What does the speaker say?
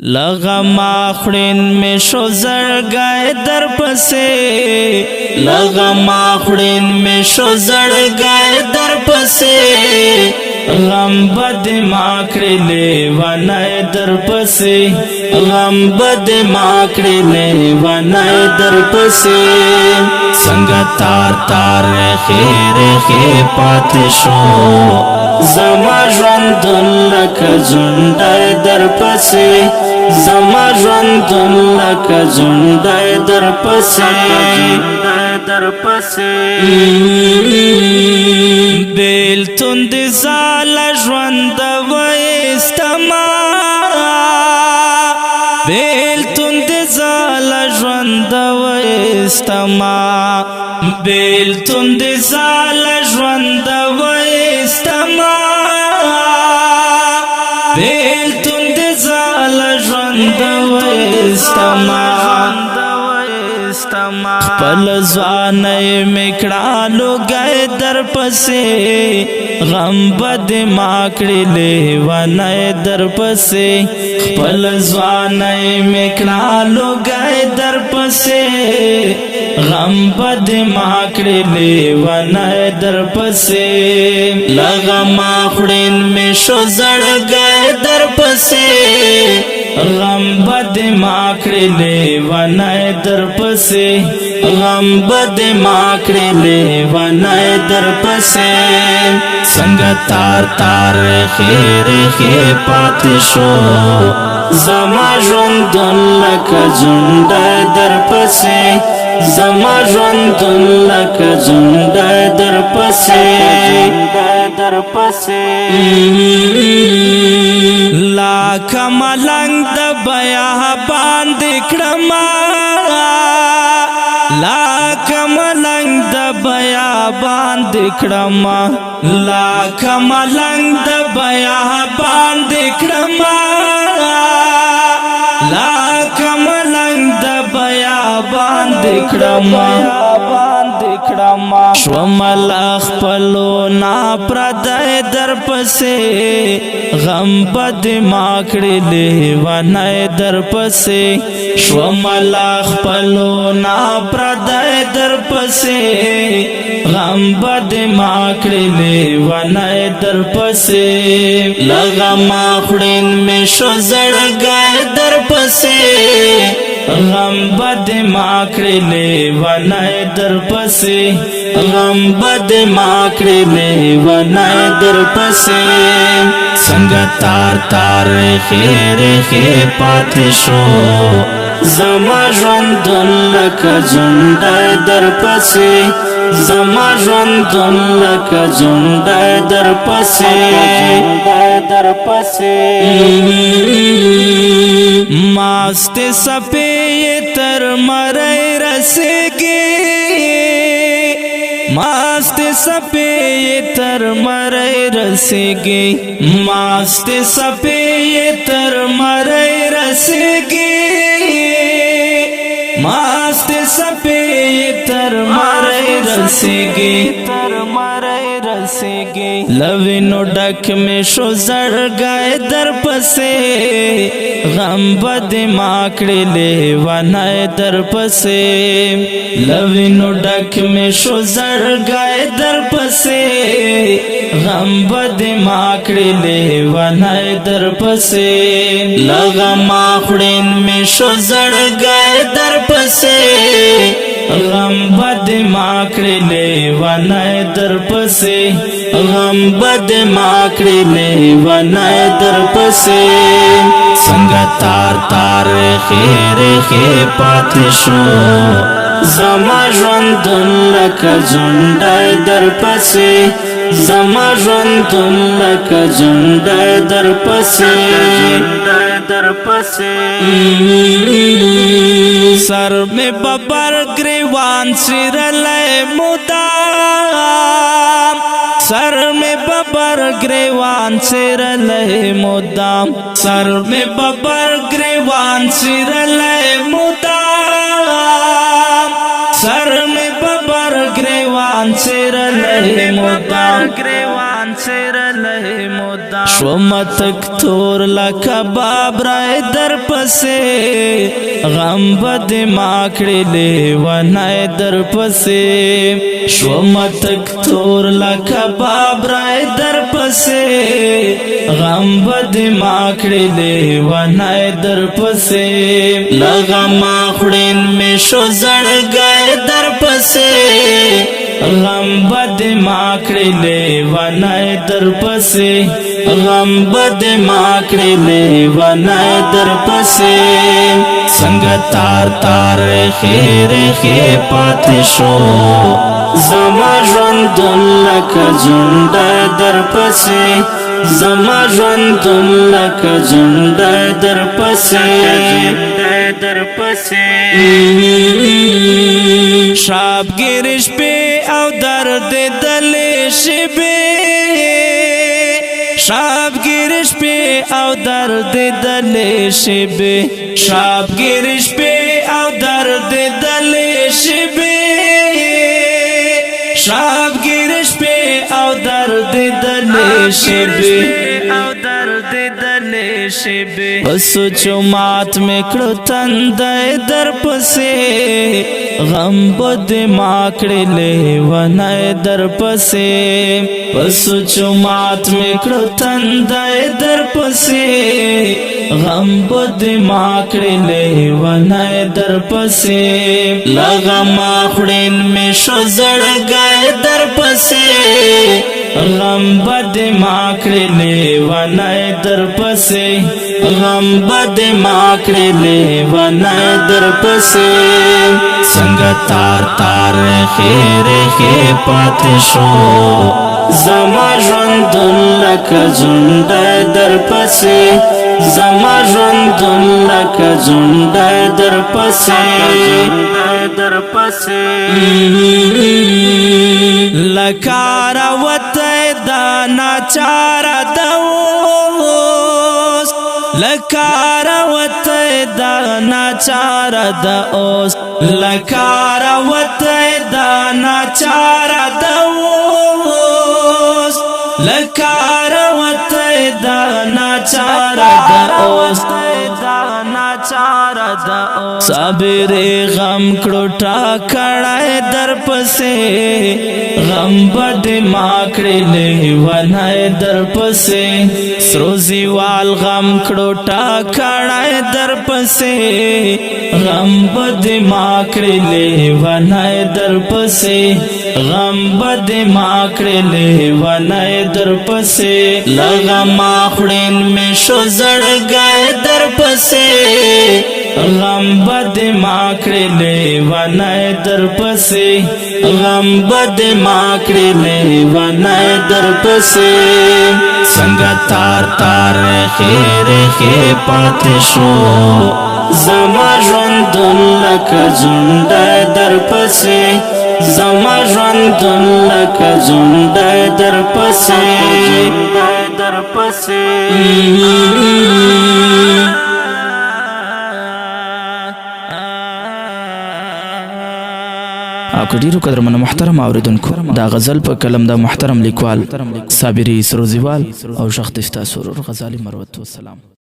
लगम आखड़िन में शो जड़गाए दर पसे, लगम आखड़िन में शो जड़गाए दर पसे, गम बद माकड़े ले वनाए दर पसे, गम बद माकड़े ले वनाए दर पसे। संग तार तार खे पातिशो जमा ژوندون झुंडाए दर पसे, जमा ژوندون झुंडाए दर पसे, दर पसे। बेल तुंद जाला ژوند वयस्तमा, बेल तुंद जाला ژوند वयस्तमा, बेल तुंद जाला ژوند वयस्तमा, बेल तुंद जाला ژوند वयस्तमा। खपल ځوانۍ مې کړالو گئے در پسې، غم بد ما کړې لیونۍ در پسې، خپل ځوانۍ مې کړالو گئے در پسې، غم بد ما کړې لیونۍ در پسې، لغم آخړین مې شو زړګی در پسې، غم بد ما کړې لیونۍ در پسې، غم بد ما کړې لیونۍ در پسې، څنګه تار تار خیر پاتې شو زما ژوندون لکه ځونډی در پسې، زما ژوندون لکه ځونډی در پسې، در پسې. لاکه ملنګ د بیا باندې کړما، لاکه ملنګ د بیا باندې کړما، لاکه ملنګ د بیا باندې کړما، لاکه ملنګ د بیا باندې کړما، شوم خپلو نا پردی در پسې، غم بد ما کړې لیونۍ در پسې، شوم خپلو نا پردی در پسې، غم بد ما کړې لیونۍ در پسې، لغم آخړین مې شو زړګی در پسې، غم بد ما کړې لیونۍ در پسې، غم بد ما کړې لیونۍ در پسې، څنګه تار تار خیر پاتې شو زما ژوندون لکه ځونډی در پسې، زما ژوندون لکه ځونډی در پسې، در پسې. ماست سپې تر مړی رسېږي، ماست سپې تر مړی رسېږي، ماست سپې تر مړی رسېږي، ماست سپې تر مړی رسېږي، تر مړی رسېږي، لوینو ډک مې شو زړګی در پسې، غم بد ما کړې لیونۍ در پسې، لوینو ډک مې شو زړګی در پسې، غم بد ما کړې لیونۍ در پسې، لغم آخړین مې شو زړګی در پسې، غم بد ما کړې لیونۍ در پسې، غم بد ما کړې لیونۍ در پسې، څنګه تار تار خیر پاتې شو زما ژوندون لکه ځونډی در پسې، زما ژوندون لکه ځونډی در پسې، در پسې. سر میں ببر گریوان څیرلی مدام، سر میں ببر گریوان څیرلی مدام، سر میں ببر گریوان څیرلی مدام، سر میں ببر گریوان څیرلی مدام، شومتک تور لکه بابرای در پسې غم بد ماکړې لیونای در پسې شومتک تور لکه بابرای در پسې غم بد ماکړې لیونای در پسې لغم خړین می شو زړګای در پسې غم بد ماکړې لیونای در پسې غم بد ماکړې لیونای در پسې څنګه تار تار خیر خې پاتې شو زما ژوند لکه جنډ در پسې زما ژوند لکه جنډ در پسې شابګیر شپې او درد دلې شبې شابګیر شپې او درد دلې شبې شابګیر شپې او درد دلې شبې شابګیر شپې او درد دلې شبې پسو چومات میں کڑو تندے در پسے غم بد ماکڑے لیونائے در پسے پسو چومات میں کڑو تندے در پسے غم بد ماکڑے لیونائے در پسے لغم آخڑین میں شو زڑ گئے در پسے غم بد ماکڑے لیونائے در پسے غم بد ماکڑے لیونائے در پسے څنګه تار تار خیر خې پاتې شو زما ژوند لکه جنډ در پسې زما ژوند لکه جنډ در پسې لکار وته دا ناچار دوس لکار وته دا ناچار دوس لکار وته دا ناچار دوس لکار وته دا ناچار دوس صبر غم کړو ټاکړای در پسې غم بد ماکړې لیونای در پسې سروزیوال غم کړو ټاکړای در پسې غم بد ماکړې لیونای در پسې غم بد ماکړې لیونای در پسې لغم خړین می شو زړګای در پسې غم بد ماکړې لیونای در پسې غم بد ماکړې لیونای در پسې څنګه تار تار خیر خې پاتې شو زما ژوند لکه جنډ در پسې زما ژوند لکه جنډ در پسې او که ډیرو قدرمنو محترم اوریدونکو دا غزل په کلم د محترم لیکوال صابری سروزیوال او شخص تاسو غزالی مروت والسلام